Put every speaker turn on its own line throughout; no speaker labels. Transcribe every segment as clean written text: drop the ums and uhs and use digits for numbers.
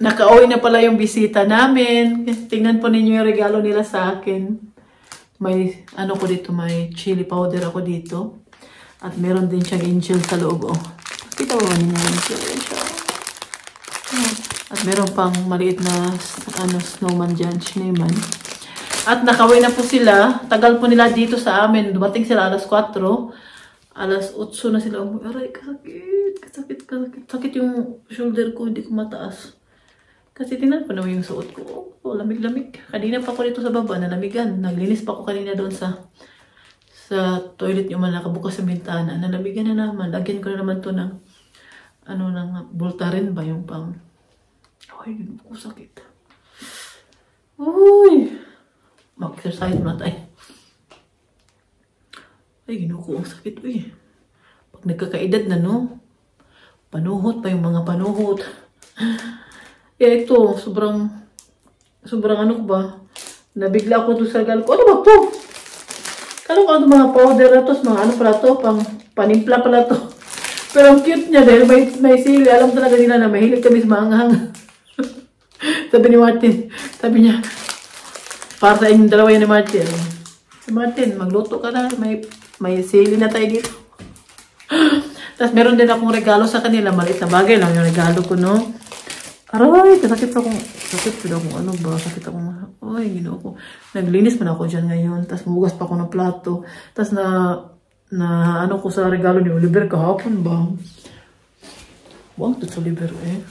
Nakauwi na pala yung bisita namin. Tingnan po ninyo yung regalo nila sa akin. May, ano ko dito, may chili powder ako dito. At meron din siyang angel sa loob, oh. Kita ba ninyo yung angel siya? At meron pang maliit na, snowman dyan, snowman. At nakauwi na po sila. Tagal po nila dito sa amin. Dumating sila alas 4. Alas 8 na sila. Aray, kasakit. Sakit yung shoulder ko, hindi ko mataas. Kasi tingnan pa naman yung suot ko. Oh, lamig-lamig. Kanina pa ako dito sa baba, nalamigan. Naglinis pa ako kanina doon sa toilet yung nakabukas sa bintana. Nalamigan na naman. Lagyan ko na naman to ng, ng Voltaren ba yung pang... Ay, hindi ko sakit. Uy! Mag-exercise na tayo. Ay, ginuko ang sakit. Uy. Pag nagkakaedad na, no? Panuhot pa yung mga panuhot. Ito, sobrang ano ko ba? Nabigla ako doon sa gal ko. Ano ba to? Kala ko ano mga powder na to, mga ano pala to, panimpla pala to. Pero ang cute niya dahil may sili. Alam talaga nila na mahilig kami sa maanghang. Sabi ni Martin, sabi niya, para sa inyong dalawa yan ni Martin. Martin, magluto ka na, may sili na tayo dito. Tapos meron din akong regalo sa kanila, maliit na bagay lang yung regalo ko, no? Aray, sakit akong ano ba? Sakit akong, ay, ginoo ko. Naglinis man ako dyan ngayon. Tapos mabugas pa ako ng plato. Tapos ano ko sa regalo ni Oliver kahapon ba? Wow, ito sa Oliver eh.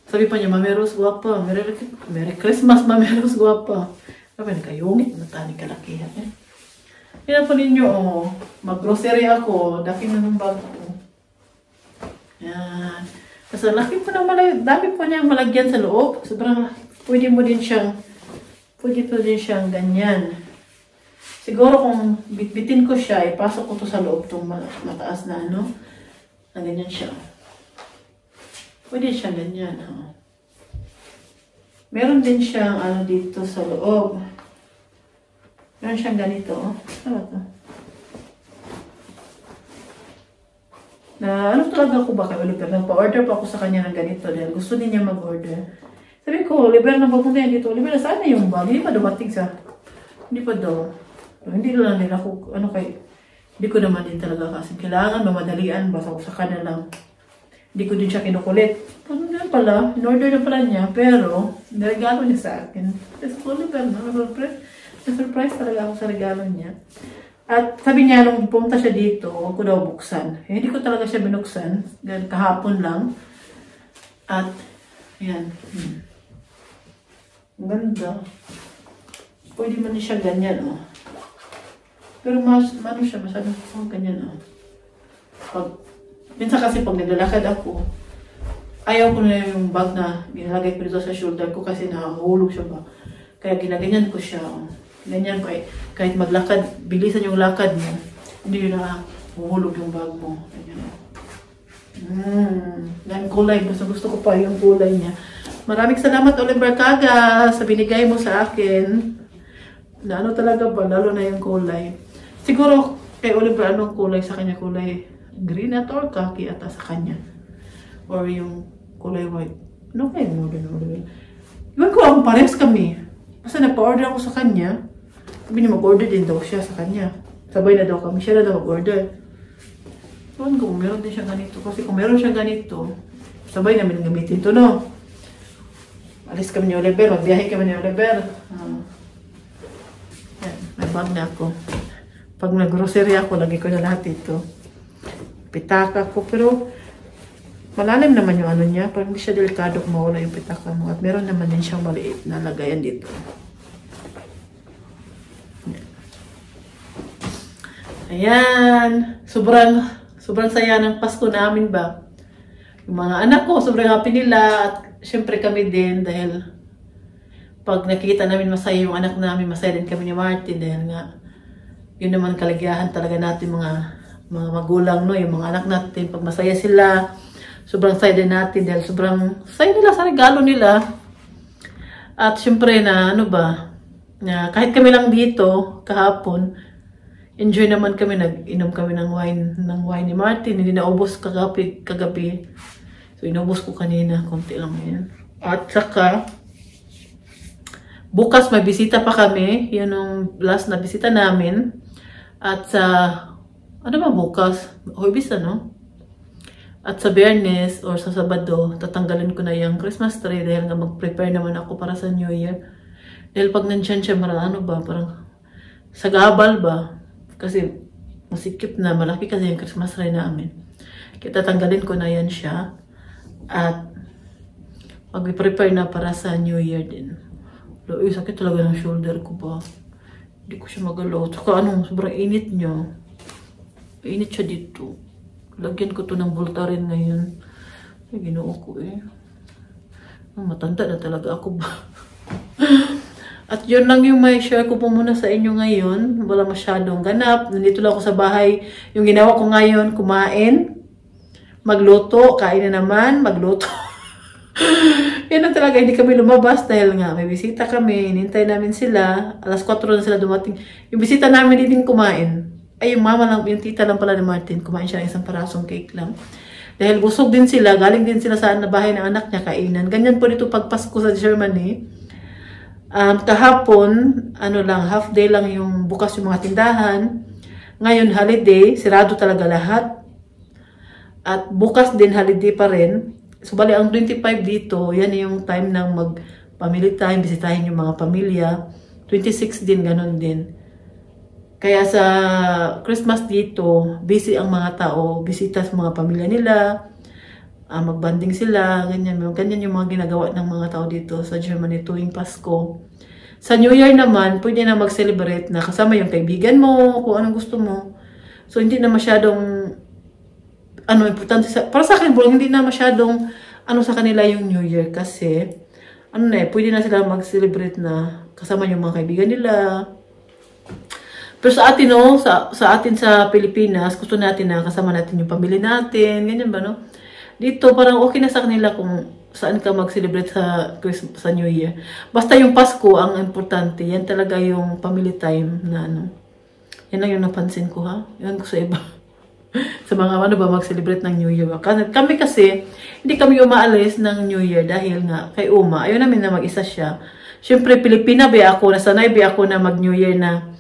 Sabi pa niya, Mami Rose, guwapa. Merry Christmas, Mami Rose, guwapa. Sabi, nagkayungit na tani kalakihan eh. Yan po ninyo, oh. Mag-grocery ako. Daki na ng bag ko. Yan. Kasi laki po na dami po niyang malagyan sa loob. Sobrang laki. Pwede po din siyang ganyan. Siguro kung bitbitin ko siya, ipasok ko to sa loob itong mataas na ano. Na ganyan siya. Pwede siyang ganyan. Oh. Meron din siyang ano dito sa loob. Meron siyang ganito. Oh. Ano to? Na ano talaga ako ba kay Oliver? Nagpa-order pa ako sa kanya ng ganito dahil gusto din niya mag-order. Sabi ko, Oliver, napapunta yan dito. Oliver, saan na yung bag? Hindi pa dumating sa... Hindi pa daw. Hindi lang nila ako, hindi ko naman din talaga kasi kailangan mamadalian. Basta ko sa kanya lang. Hindi ko din siya kinukulit. Ano na pala, in-order na pala niya. Pero, niregalo niya sa akin. Kasi Oliver, na-surprise talaga ako sa regalo niya. At sabi niya, nung pumunta siya dito, huwag ko daw buksan. Hindi ko talaga siya binuksan. Dahil kahapon lang. At, yan. Ang ganda. Pwede man siya ganyan, oh. Pero ano siya, masyadong ganyan, oh. Minsan kasi pag naglalakad ako, ayaw ko na yung bag na ginalagay ko dito sa shoulder ko kasi nakahulog siya ba. Kaya ginaganyan ko siya, oh. Ganyan, kahit maglakad, bilisan yung lakad mo, hindi yun na huhulog yung bag mo. Yan kulay, gusto ko pa yung kulay niya. Maraming salamat Oliver Kaga sa binigay mo sa akin. Na ano talaga ba, lalo na yung kulay. Siguro kay Oliver, anong kulay sa kanya? Kulay green at or khaki ata sa kanya. Or yung kulay white. Ano kayo mo din, Oliver? Iwan ko, ang parehas kami. Basta nagpa-order ako sa kanya. Sabi niya mag-order din daw siya sa kanya. Sabay na daw kami. Siya na daw mag-order. Ewan ko, meron din siya ganito. Kasi kung meron siya ganito, sabay namin gamitin ito, no? Alis kami ni Oliver. Magbiyahe kami ni Oliver. Yan, may bag na ako. Pag nag-grocery ako, lagi ko na lahat ito. Pitaka ko. Pero, malalim naman yung ano niya. Parang hindi siya delikado kung mawala yung pitaka mo. At meron naman din siyang maliit na lagayan dito. Ayan. Sobrang saya ng Pasko namin ba. Yung mga anak ko, sobrang happy nila. At syempre kami din dahil pag nakikita namin masaya yung anak namin, masaya din kami ni Martin. Dahil nga, yun naman kaligayahan talaga natin mga magulang, no? Yung mga anak natin, pag masaya sila, sobrang saya din natin dahil sobrang saya nila sa regalo nila. At syempre na ano ba, na kahit kami lang dito kahapon, enjoy naman kami, nag-inom kami ng wine ni Martin. Hindi naubos kagabi. So inubos ko kanina, konti lang yan. At saka, bukas may bisita pa kami. Yun yung last na bisita namin. At sa, ano ba bukas? Huwebes, ano? At sa Biyernes or sa Sabado, tatanggalin ko na yung Christmas tree dahil nga mag-prepare naman ako para sa New Year. Dahil pag nandyan siya, parang sagabal ba? Kasi masikip na, malaki kasi yung Christmas tree namin. Kaya tatanggalin ko na yan siya. At mag-prepare na para sa New Year din. Sakit talaga ng shoulder ko ba? Hindi ko siya magalaw. Saka sobrang init niya. Init siya dito. Lagyan ko to ng Voltaren ngayon. Ay, ginoo ko eh. Matanda na talaga ako ba? At yun lang yung may share ko po muna sa inyo ngayon. Wala masyadong ganap. Nandito lang ako sa bahay. Yung ginawa ko ngayon, kumain. Magluto. Kain na naman. Magluto. Yan na talaga. Hindi kami lumabas dahil nga may bisita kami. Hinintay namin sila. Alas 4 na sila dumating. Yung bisita namin hindi din kumain. Ay, yung mama lang, yung tita lang pala ni Martin, kumain siya ng isang parasong cake lang. Dahil busog din sila, galing din sila sa bahay ng anak niya, kainan. Ganyan po dito pag Pasko sa Germany. Kahapon, half day lang yung bukas yung mga tindahan. Ngayon, holiday, sirado talaga lahat. At bukas din, holiday pa rin. So, bali, ang 25 dito, yan yung time ng mag-family time, bisitahin yung mga pamilya. 26 din, ganun din. Kaya sa Christmas dito, busy ang mga tao, bisita sa mga pamilya nila, magbanding sila, ganyan yung mga ginagawa ng mga tao dito sa Germany tuwing Pasko. Sa New Year naman, pwede na mag-celebrate na kasama yung kaibigan mo, kung anong gusto mo. So, hindi na masyadong, importante para sa akin, hindi na masyadong, sa kanila yung New Year kasi, pwede na sila mag-celebrate na kasama yung mga kaibigan nila. Pero sa atin, sa atin sa Pilipinas, gusto natin na kasama natin yung pamilya natin, ganyan ba, no? Dito, parang okay na sa kanila kung saan ka mag-celebrate sa New Year. Basta yung Pasko, ang importante, yan talaga yung family time na, yan lang yung napansin ko, ha? Yan ko sa iba. Sa mga mag-celebrate ng New Year. Kami kasi, hindi kami umaalis ng New Year dahil nga, kay Uma, ayaw namin na mag-isa siya. Siyempre, Pilipina ba ako, nasanay ba ako na mag-New Year na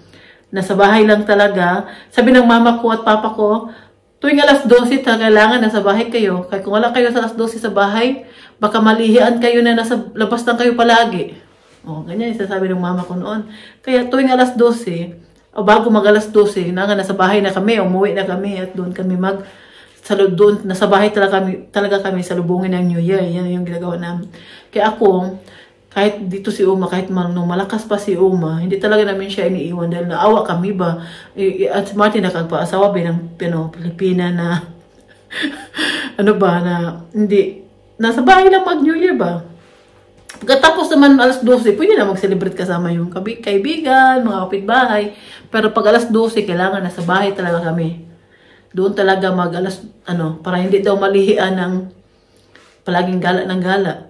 nasa bahay lang talaga. Sabi ng mama ko at papa ko, tuwing alas 12, kailangan nasa bahay kayo. Kaya kung wala kayo sa alas 12 sa bahay, baka malihian kayo na nasa labas lang kayo palagi. Ganyan yung sasabi ng mama ko noon. Kaya tuwing alas 12, o bago mag alas 12, nasa bahay na kami, umuwi na kami at doon kami doon, nasa bahay talaga kami salubungin ng New Year. Yan yung ginagawa namin. Kaya ako, kahit dito si Uma, kahit malakas pa si Uma, hindi talaga namin siya iniiwan dahil naawa kami ba. At si Martin nakagpaasawa ng Pilipina na, na hindi, nasa bahay lang mag-New Year ba. Pagkatapos naman alas 12, pwede na mag-celebrate kasama yung kaibigan, mga kapitbahay. Pero pag alas 12, kailangan nasa bahay talaga kami. Doon talaga para hindi daw malihian ng palaging gala ng gala.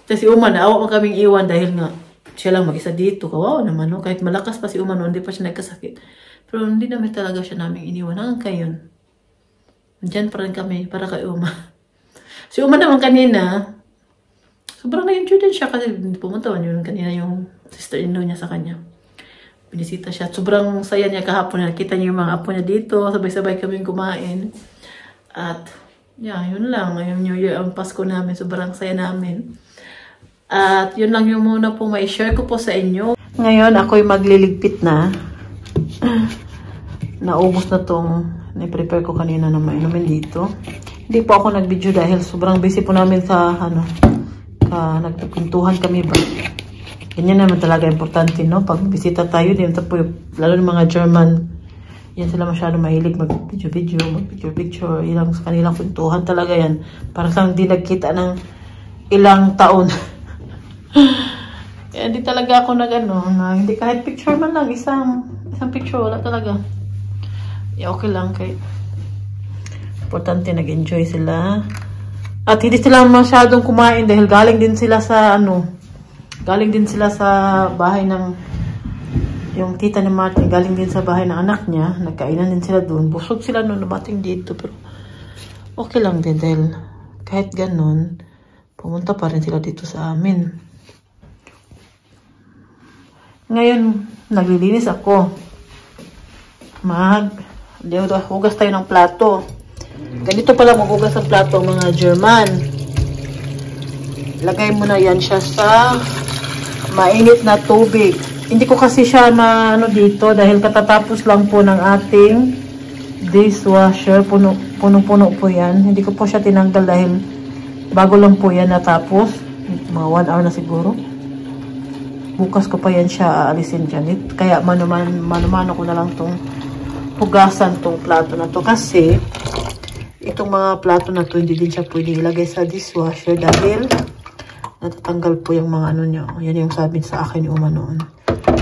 Kasi Uma, naawa pa kaming iwan dahil nga siya lang mag-isa dito. Kawawa naman, no? Kahit malakas pa si Uma, hindi pa siya nagkasakit. Pero hindi namin talaga siya namin iniwan. Hanggang kayon. Diyan pa rin kami para kay Uma. Si Uma naman kanina, sobrang na-enjoy din siya kasi pumunta yun kanina yung sister-in-law niya sa kanya. Binisita siya. Sobrang saya niya kahapon. Nakita niya yung mga apo niya dito. Sabay-sabay kaming kumain. At, yun lang. Ngayong New Year, ang Pasko namin. Sobrang saya namin. At yun lang yung muna po may share ko po sa inyo. Ngayon, ako'y magliligpit na. Naubos na tong ni-prepare ko kanina na mainumin dito. Hindi po ako nag-video dahil sobrang busy po namin sa nagpintuhan kami ba. Ganyan naman talaga importante, no? Pag bisita tayo, din po, lalo ng mga German, yan sila masyado mahilig mag-video, mag-picture. Ilang sa kanilang pintuhan talaga yan. Parang lang di nagkita ng ilang taon. Kaya hindi talaga ako hindi kahit picture man lang, isang picture, wala talaga. Okay lang, kahit importante nag-enjoy sila. At hindi sila masyadong kumain dahil galing din sila sa bahay ng yung tita ni Martin, galing din sa bahay ng anak niya. Nagkainan din sila doon. Busog sila noon dumating dito, pero okay lang din dahil kahit ganun, pumunta pa rin sila dito sa amin. Ngayon, naglilinis ako. Hugas tayo ng plato. Ganito pala maghugas ng plato, mga German. Lagay mo na yan siya sa mainit na tubig. Hindi ko kasi siya dito dahil katatapos lang po ng ating dishwasher. Punong-puno po yan. Hindi ko po siya tinanggal dahil bago lang po yan natapos. Mga 1 hour na siguro. Bukas ko pa yan siya aalisin dyan. Kaya mano-mano ko na lang tong hugasan tong plato na to. Kasi itong mga plato na to hindi din siya pwede ilagay sa dishwasher dahil natatanggal po yung mga niya. Yan yung sabi sa akin yung noon.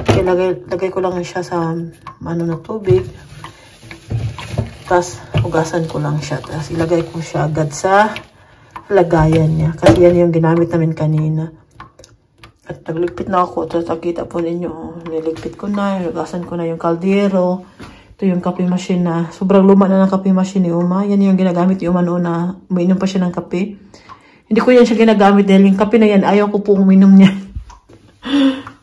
Kaya lagay ko lang siya sa na tubig. Tapos hugasan ko lang siya. Tapos ilagay ko siya agad sa lagayan niya. Kasi yan yung ginamit namin kanina. At nagligpit na ako. Tapos nakita po ninyo. Niligpit ko na. Hugasan ko na yung kaldero. Ito yung kape machine na. Sobrang luma na ng kape machine ni Uma. Yan yung ginagamit ni Uma noon na uminom pa siya ng kape. Hindi ko yan siya ginagamit dahil yung kape na yan, ayaw ko po uminom niya.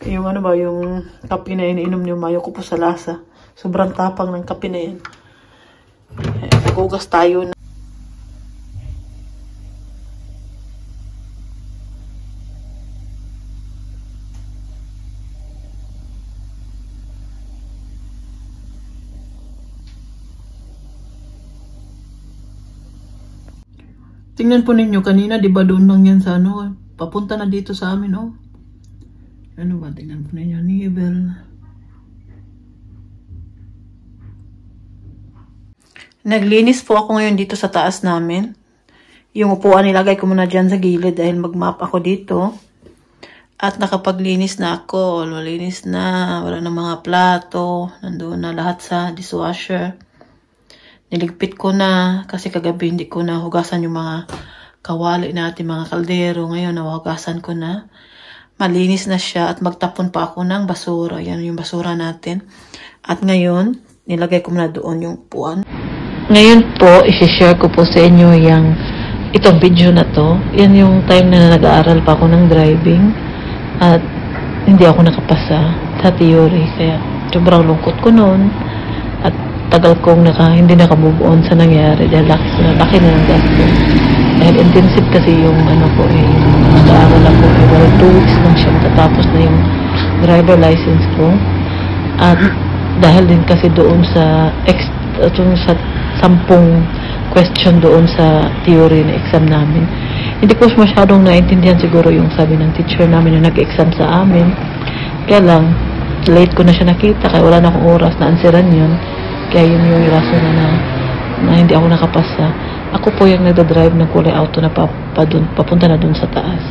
Yung yung kape na iniinom niyo, ayaw ko po sa lasa. Sobrang tapang ng kape na yan. Naghugas tayo na. Tingnan po ninyo, kanina, di ba doon lang yan sa papunta na dito sa amin, oh. Ano ba? Tingnan po ninyo, nibel. Naglinis po ako ngayon dito sa taas namin. Yung upuan nilagay ko muna dyan sa gilid dahil mag-map ako dito. At nakapaglinis na ako. Malinis na. Wala na mga plato. Nandoon na lahat sa dishwasher. Niligpit ko na kasi kagabi hindi ko na hugasan yung mga kawali natin, mga kaldero. Ngayon nahugasan ko na. Malinis na siya at magtapon pa ako ng basura. Yan yung basura natin. At ngayon, nilagay ko na doon yung upuan. Ngayon po, isi-share ko po sa inyo itong video na to. Yan yung time na nag-aaral pa ako ng driving. At hindi ako nakapasa sa theory. Kaya sobrang lungkot ko noon. At tagal kong hindi naka-move on sa nangyari dahil laki na ng gasto. Dahil intensive kasi yung nag-aaral ako. Well, 2 weeks lang siya matatapos na yung driver license ko. At dahil din kasi doon sa 10 question doon sa theory na exam namin. Hindi ko masyadong naintindihan siguro yung sabi ng teacher namin na nag-exam sa amin. Kaya lang, late ko na siya nakita kaya wala na akong oras na answeran yun. Kaya yun yung rason na hindi ako nakapasa. Ako po yung nagdadrive ng kulay auto na papunta na dun sa taas.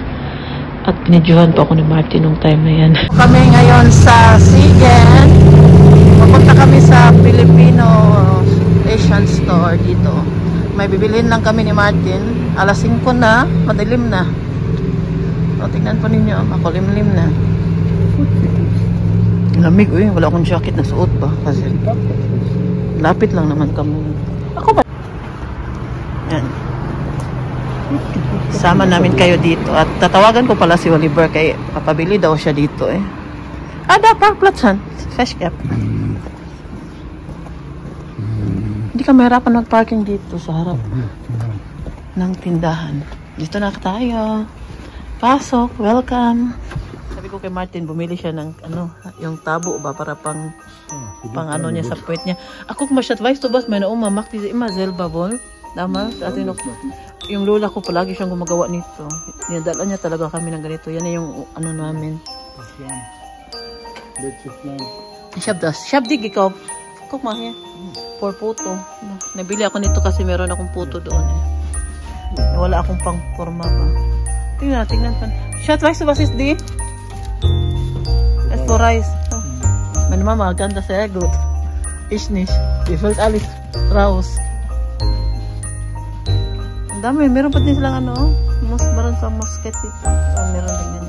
At pinidyohan po ako ni Martin nung time na yan. Kami ngayon sa Sigen. Papunta kami sa Filipino Asian store dito. May bibilhin lang kami ni Martin. Alas 5 na, madilim na. O, tingnan po ninyo, makulimlim na. Lamig, wala akong jacket na suot pa. Kasi lapit lang naman kami. Ako ba? Yan. Sama namin kayo dito. At tatawagan ko pala si Oliver kay papabili daw siya dito eh. Park Platsan. Fresh cap. Hindi ka mahirapan mag-parking dito sa harap ng tindahan. Dito na tayo. Pasok. Welcome. Sabi ko kay Martin, bumili siya ng yung tabo ba para pang niya sa puwet niya. Ako kung masyadvice to bas, may naumamak di imazel babol. Tama? Yung lola ko palagi siyang gumagawa nito. Dinadala niya talaga kami ng ganito. Yan yung namin. Shabdig ikaw. Kuk mahya. For puto. Nabili ako nito kasi meron akong puto doon eh. Wala akong pang forma pa. Tingnan pa. Shot rice ba sis di? That's for rice. Meine Mama kann das sehr gut. Ich nicht. Die fällt alles raus. Ang dami. Meron pa din silang meron sa musket dito. Meron din yan.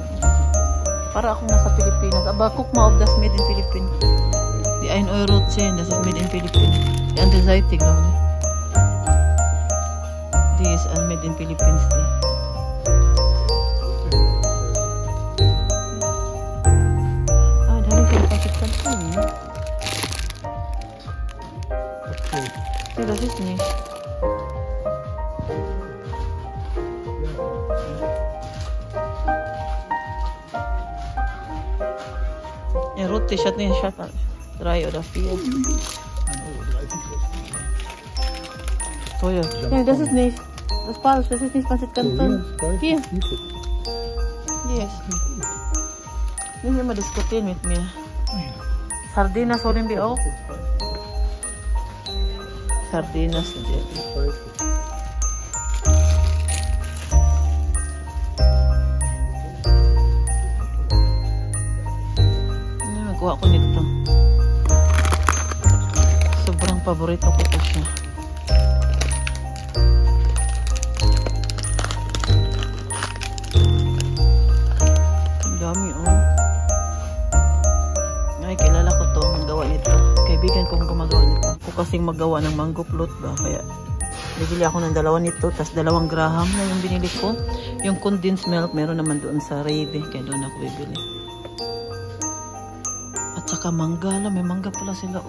Para akong nasa Pilipinas. Aba, guck mal, ob das made in Philippines. Die 1 Euro 10, das ist made in Philippines. Die andere Seite, glaube ich. Die ist made in Philippines. Die Ja, das ist nicht. Ja, rot T-Shirt nicht, 3 oder 4. Teuer. Nein, das ist nicht. Das ist falsch, das ist nicht Pancit Canton. Hier. Yes. Nicht immer diskutieren mit mir. Sardinas holen wir auch. Sardinas. Magawa ko nito. Sobrang paborito ko ito siya. Ang dami Ay, kilala ko to. Magawa nito. Kaibigan kong gumagawa nito. Ako kasing magawa ng mango float ba. Kaya bibili ako ng 2 nito. Tas 2 graham na yung binili ko. Yung condensed milk meron naman doon sa Rave. Kaya doon ako bibili. At saka mangga. May mangga pala sila.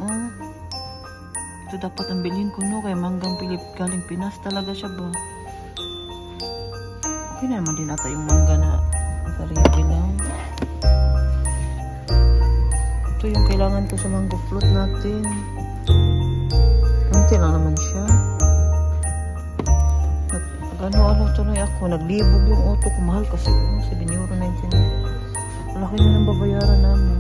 Ito dapat ang bilhin ko no. Kaya manggang galing Pinas talaga siya ba. Okay naman din ata yung mangga na sa Rave lang. Ito yung kailangan ko sa mango float natin. Kunti lang naman siya. Ano tuloy ako. Naglibog yung auto ko. Mahal kasi. 7 euro 99. Malaki na ng babayaran namin.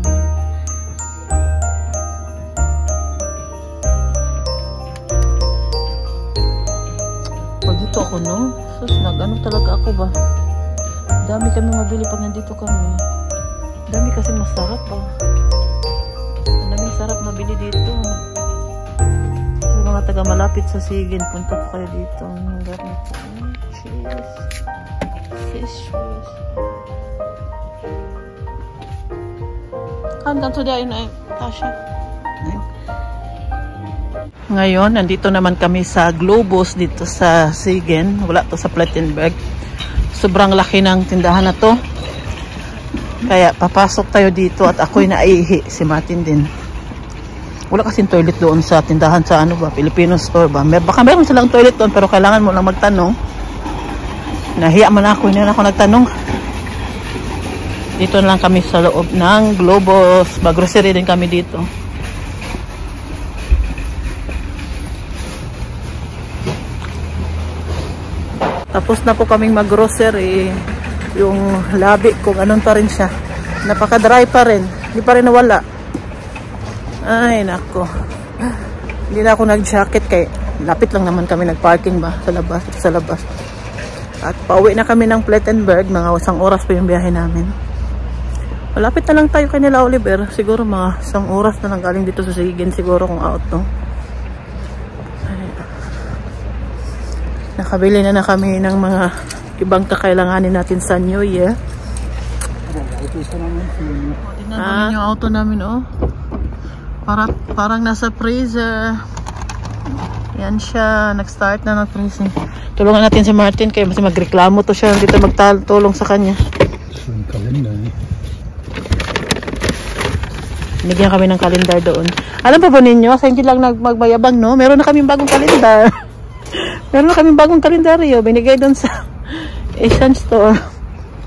Pag dito ako no. Sus, nag-ano talaga ako ba. Dami kami mabili pag nandito kami. Dami kasi masarap ba. Sarap mabili dito. Sa mga taga malapit sa Sigin, punta po kayo dito. Ang lugar nito. Cheese. Fish. Hanggang today na Tasha. Ngayon, nandito naman kami sa Globus dito sa Sigin. Wala to sa Plettenberg. Sobrang laki ng tindahan na to. Kaya papasok tayo dito at ako'y naihi. Si Martin din. Wala kasing toilet doon sa tindahan sa ano ba, Filipino store ba. Baka meron silang toilet doon pero kailangan mo lang magtanong. Nahiya man ako, hindi na ako nagtanong. Dito na lang kami sa loob ng Globus. Mag-grocery din kami dito. Tapos na po kaming mag-grocery. Yung labi kung anong pa rin siya. Napaka-dry pa rin. Hindi pa rin nawala. Ay, nako. Hindi na ako nag-jacket kay lapit lang naman kami nag-parking ba sa labas. At pauwi na kami ng Plettenberg. Mga 1 oras pa yung biyahe namin. Malapit na lang tayo kay nila Oliver. Siguro mga 1 oras na lang galing dito sa Sigin. Siguro kung out to. Ay. Nakabili na kami ng mga ibang kakailanganin natin sa New Year. Tingnan namin yung auto namin Parang nasa freezer. Yan siya. Nag-start na ng freezing. Tulungan natin si Martin kasi magreklamo to siya. Dito magtulong sa kanya. Bigyan kami ng kalendar doon. Alam pa ba ninyo? Sa hindi lang magbayabang no? Meron na kaming bagong kalendar. Meron na kaming bagong kalendaryo. Binigay doon sa Asian store.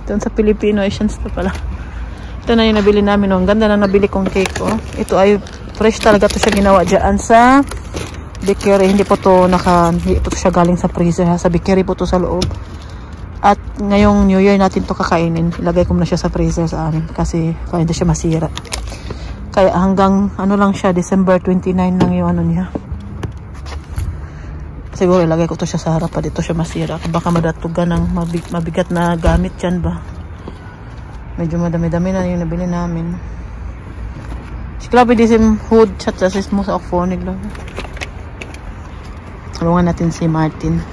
Doon sa Filipino Asian store pala. Ito na yung nabili namin. Ang ganda na nabili kong cake. Ito ay fresh talaga to siya ginawa dyan sa bakery. Hindi po to siya galing sa freezer. Sa bakery po to sa loob. At ngayong New Year natin to kakainin. Ilagay ko na siya sa freezer sa amin. Kasi kaya hindi siya masira. Kaya hanggang ano lang siya, December 29 lang yung ano niya. Siguro ilagay ko to siya sa harap pa. Dito siya masira. Baka madatugan ng mabigat na gamit yan ba. Medyo madami-dami na yung nabili namin. Glaube diesem Hut hat das ist muss auch vorne glaube ich. Tulungan natin si Martin.